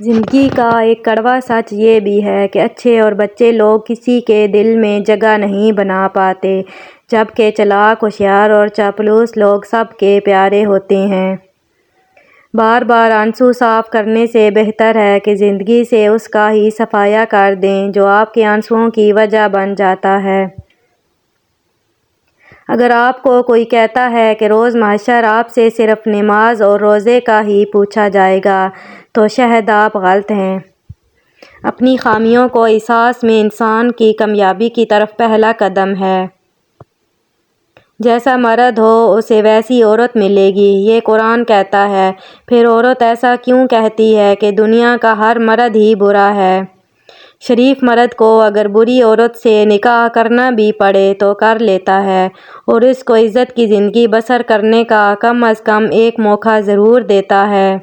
زندگی کا ایک کڑوا سچ یہ بھی ہے کہ اچھے اور بچے لوگ کسی کے دل میں جگہ نہیں بنا پاتے، جبکہ چالاک، ہوشیار اور چاپلوس لوگ سب کے پیارے ہوتے ہیں۔ بار بار آنسو صاف کرنے سے بہتر ہے کہ زندگی سے اس کا ہی صفایا کر دیں جو آپ کے آنسوؤں کی وجہ بن جاتا ہے۔ اگر آپ کو کوئی کہتا ہے کہ روز محشر آپ سے صرف نماز اور روزے کا ہی پوچھا جائے گا تو شاید آپ غلط ہیں۔ اپنی خامیوں کو احساس میں انسان کی کامیابی کی طرف پہلا قدم ہے۔ جیسا مرد ہو اسے ویسی عورت ملے گی، یہ قرآن کہتا ہے۔ پھر عورت ایسا کیوں کہتی ہے کہ دنیا کا ہر مرد ہی برا ہے؟ شریف مرد کو اگر بری عورت سے نکاح کرنا بھی پڑے تو کر لیتا ہے اور اس کو عزت کی زندگی بسر کرنے کا کم از کم ایک موقع ضرور دیتا ہے۔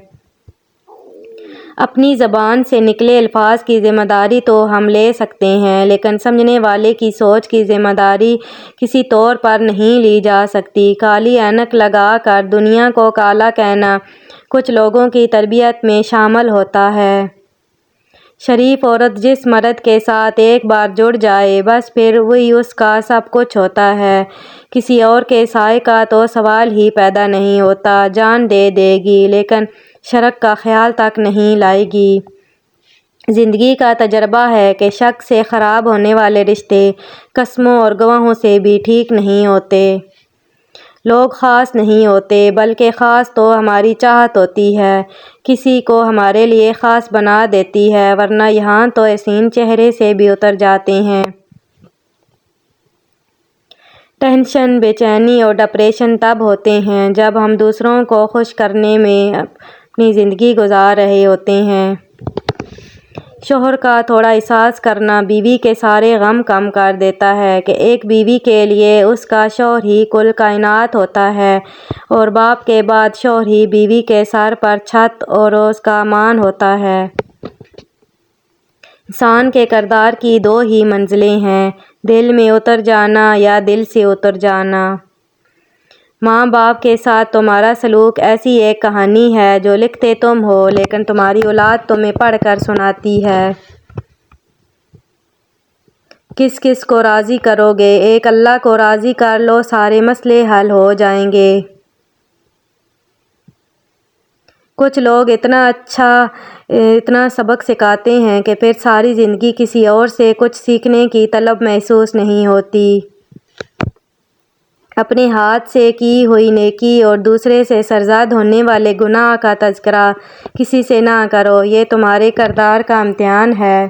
اپنی زبان سے نکلے الفاظ کی ذمہ داری تو ہم لے سکتے ہیں، لیکن سمجھنے والے کی سوچ کی ذمہ داری کسی طور پر نہیں لی جا سکتی۔ کالی اینک لگا کر دنیا کو کالا کہنا کچھ لوگوں کی تربیت میں شامل ہوتا ہے۔ شریف عورت جس مرد کے ساتھ ایک بار جڑ جائے بس پھر وہی اس کا سب کچھ ہوتا ہے، کسی اور کے سائے کا تو سوال ہی پیدا نہیں ہوتا۔ جان دے دے گی لیکن شرک کا خیال تک نہیں لائے گی۔ زندگی کا تجربہ ہے کہ شک سے خراب ہونے والے رشتے قسموں اور گواہوں سے بھی ٹھیک نہیں ہوتے۔ لوگ خاص نہیں ہوتے بلکہ خاص تو ہماری چاہت ہوتی ہے، کسی کو ہمارے لیے خاص بنا دیتی ہے، ورنہ یہاں تو حسین چہرے سے بھی اتر جاتے ہیں۔ ٹینشن، بے چینی اور ڈپریشن تب ہوتے ہیں جب ہم دوسروں کو خوش کرنے میں اپنی زندگی گزار رہے ہوتے ہیں۔ شوہر کا تھوڑا احساس کرنا بیوی کے سارے غم کم کر دیتا ہے کہ ایک بیوی کے لیے اس کا شوہر ہی کل کائنات ہوتا ہے اور باپ کے بعد شوہر ہی بیوی کے سر پر چھت اور اس کا امان ہوتا ہے۔ انسان کے کردار کی دو ہی منزلیں ہیں، دل میں اتر جانا یا دل سے اتر جانا۔ ماں باپ کے ساتھ تمہارا سلوک ایسی ایک کہانی ہے جو لکھتے تم ہو لیکن تمہاری اولاد تمہیں پڑھ کر سناتی ہے۔ کس کس کو راضی کرو گے؟ ایک اللہ کو راضی کر لو، سارے مسئلے حل ہو جائیں گے۔ کچھ لوگ اتنا سبق سکھاتے ہیں کہ پھر ساری زندگی کسی اور سے کچھ سیکھنے کی طلب محسوس نہیں ہوتی۔ اپنے ہاتھ سے کی ہوئی نیکی اور دوسرے سے سرزد ہونے والے گناہ کا تذکرہ کسی سے نہ کرو، یہ تمہارے کردار کا امتحان ہے۔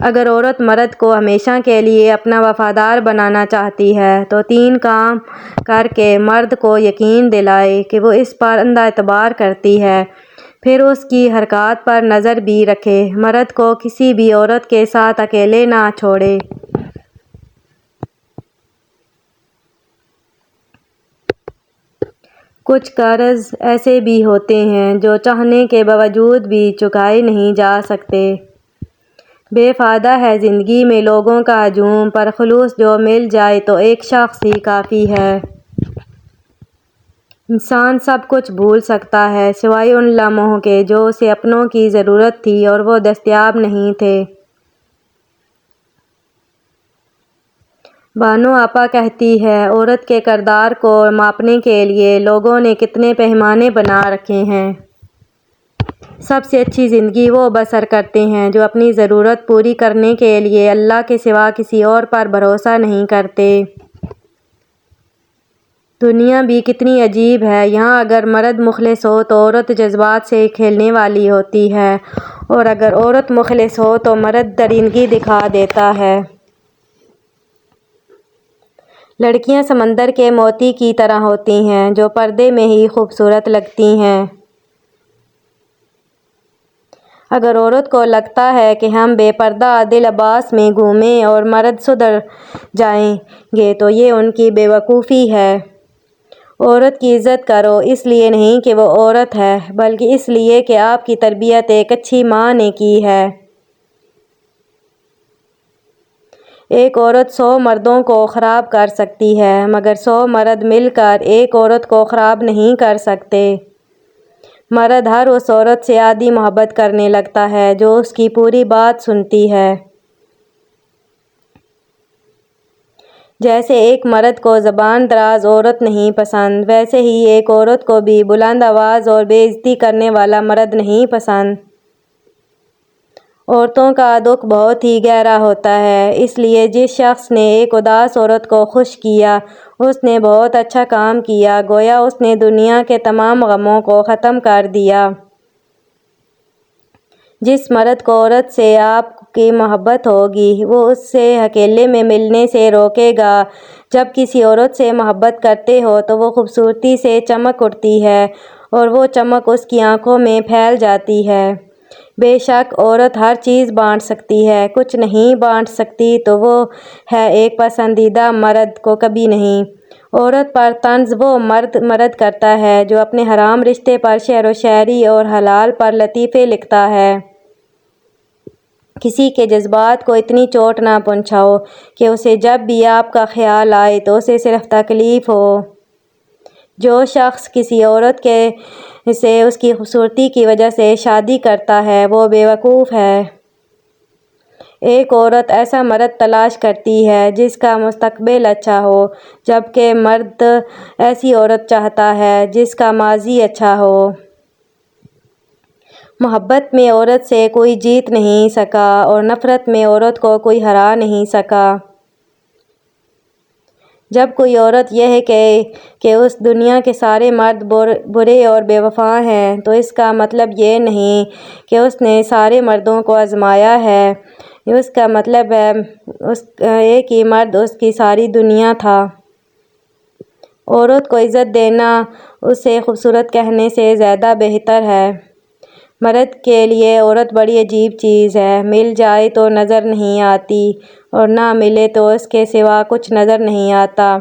اگر عورت مرد کو ہمیشہ کے لیے اپنا وفادار بنانا چاہتی ہے تو 3 کام کر کے مرد کو یقین دلائے کہ وہ اس پر اندھا اعتبار کرتی ہے، پھر اس کی حرکات پر نظر بھی رکھے۔ مرد کو کسی بھی عورت کے ساتھ اکیلے نہ چھوڑے۔ کچھ قرض ایسے بھی ہوتے ہیں جو چاہنے کے باوجود بھی چکائے نہیں جا سکتے۔ بے فائدہ ہے زندگی میں لوگوں کا ہجوم، پر خلوص جو مل جائے تو ایک شخص ہی کافی ہے۔ انسان سب کچھ بھول سکتا ہے سوائے ان لمحوں کے جو اسے اپنوں کی ضرورت تھی اور وہ دستیاب نہیں تھے۔ بانو آپا کہتی ہے، عورت کے کردار کو ماپنے کے لیے لوگوں نے کتنے پیمانے بنا رکھے ہیں۔ سب سے اچھی زندگی وہ بسر کرتے ہیں جو اپنی ضرورت پوری کرنے کے لیے اللہ کے سوا کسی اور پر بھروسہ نہیں کرتے۔ دنیا بھی کتنی عجیب ہے، یہاں اگر مرد مخلص ہو تو عورت جذبات سے کھیلنے والی ہوتی ہے اور اگر عورت مخلص ہو تو مرد درندگی دکھا دیتا ہے۔ لڑکیاں سمندر کے موتی کی طرح ہوتی ہیں جو پردے میں ہی خوبصورت لگتی ہیں۔ اگر عورت کو لگتا ہے کہ ہم بے پردہ دل لباس میں گھومیں اور مرد سدھر جائیں گے تو یہ ان کی بے وقوفی ہے۔ عورت کی عزت کرو، اس لیے نہیں کہ وہ عورت ہے بلکہ اس لیے کہ آپ کی تربیت ایک اچھی ماں نے کی ہے۔ ایک عورت 100 مردوں کو خراب کر سکتی ہے مگر 100 مرد مل کر ایک عورت کو خراب نہیں کر سکتے۔ مرد ہر اس عورت سے عادی محبت کرنے لگتا ہے جو اس کی پوری بات سنتی ہے۔ جیسے ایک مرد کو زبان دراز عورت نہیں پسند، ویسے ہی ایک عورت کو بھی بلند آواز اور بے عزتی کرنے والا مرد نہیں پسند۔ عورتوں کا دکھ بہت ہی گہرا ہوتا ہے، اس لیے جس شخص نے ایک اداس عورت کو خوش کیا اس نے بہت اچھا کام کیا، گویا اس نے دنیا کے تمام غموں کو ختم کر دیا۔ جس مرد کو عورت سے آپ کی محبت ہوگی وہ اس سے اکیلے میں ملنے سے روکے گا۔ جب کسی عورت سے محبت کرتے ہو تو وہ خوبصورتی سے چمک اٹھتی ہے اور وہ چمک اس کی آنکھوں میں پھیل جاتی ہے۔ بے شک عورت ہر چیز بانٹ سکتی ہے، کچھ نہیں بانٹ سکتی تو وہ ہے ایک پسندیدہ مرد کو کبھی نہیں۔ عورت پر طنز وہ مرد کرتا ہے جو اپنے حرام رشتے پر شعر و شاعری اور حلال پر لطیفے لکھتا ہے۔ کسی کے جذبات کو اتنی چوٹ نہ پہنچاؤ کہ اسے جب بھی آپ کا خیال آئے تو اسے صرف تکلیف ہو۔ جو شخص کسی عورت سے اس کی خوبصورتی کی وجہ سے شادی کرتا ہے وہ بے وقوف ہے۔ ایک عورت ایسا مرد تلاش کرتی ہے جس کا مستقبل اچھا ہو، جبکہ مرد ایسی عورت چاہتا ہے جس کا ماضی اچھا ہو۔ محبت میں عورت سے کوئی جیت نہیں سکا اور نفرت میں عورت کو کوئی ہرا نہیں سکا۔ جب کوئی عورت یہ کہے کہ اس دنیا کے سارے مرد برے اور بے وفا ہیں تو اس کا مطلب یہ نہیں کہ اس نے سارے مردوں کو آزمایا ہے، اس کا مطلب ہے ایک ہی مرد اس کی ساری دنیا تھا۔ عورت کو عزت دینا اسے خوبصورت کہنے سے زیادہ بہتر ہے۔ مرد کے لیے عورت بڑی عجیب چیز ہے، مل جائے تو نظر نہیں آتی اور نہ ملے تو اس کے سوا کچھ نظر نہیں آتا۔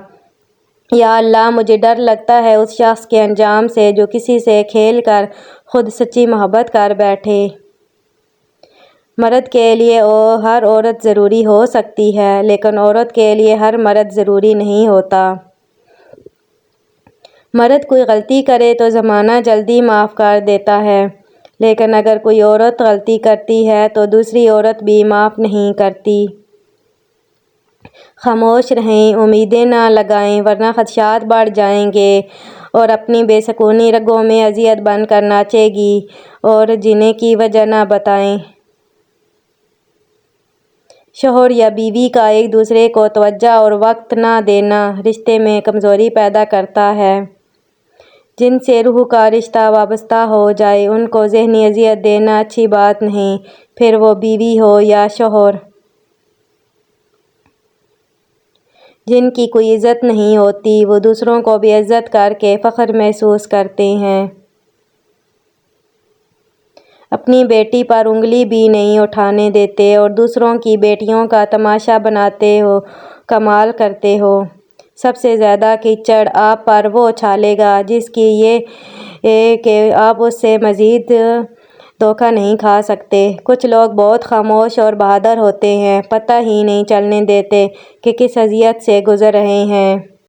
یا اللہ، مجھے ڈر لگتا ہے اس شخص کے انجام سے جو کسی سے کھیل کر خود سچی محبت کر بیٹھے۔ مرد کے لیے ہر عورت ضروری ہو سکتی ہے لیکن عورت کے لیے ہر مرد ضروری نہیں ہوتا۔ مرد کوئی غلطی کرے تو زمانہ جلدی معاف کر دیتا ہے، لیکن اگر کوئی عورت غلطی کرتی ہے تو دوسری عورت بھی معاف نہیں کرتی۔ خاموش رہیں، امیدیں نہ لگائیں ورنہ خدشات بڑھ جائیں گے اور اپنی بے سکونی رگوں میں اذیت بن کر ناچے گی اور جینے کی وجہ نہ بتائیں۔ شوہر یا بیوی کا ایک دوسرے کو توجہ اور وقت نہ دینا رشتے میں کمزوری پیدا کرتا ہے۔ جن سے روح کا رشتہ وابستہ ہو جائے ان کو ذہنی اذیت دینا اچھی بات نہیں، پھر وہ بیوی ہو یا شوہر۔ جن کی کوئی عزت نہیں ہوتی وہ دوسروں کو بے عزت کر کے فخر محسوس کرتے ہیں۔ اپنی بیٹی پر انگلی بھی نہیں اٹھانے دیتے اور دوسروں کی بیٹیوں کا تماشا بناتے ہو، کمال کرتے ہو۔ سب سے زیادہ کیچڑ آپ پر وہ اچھالے گا جس کی یہ کہ آپ اس سے مزید دھوکہ نہیں کھا سکتے۔ کچھ لوگ بہت خاموش اور بہادر ہوتے ہیں، پتہ ہی نہیں چلنے دیتے کہ کس اذیت سے گزر رہے ہیں۔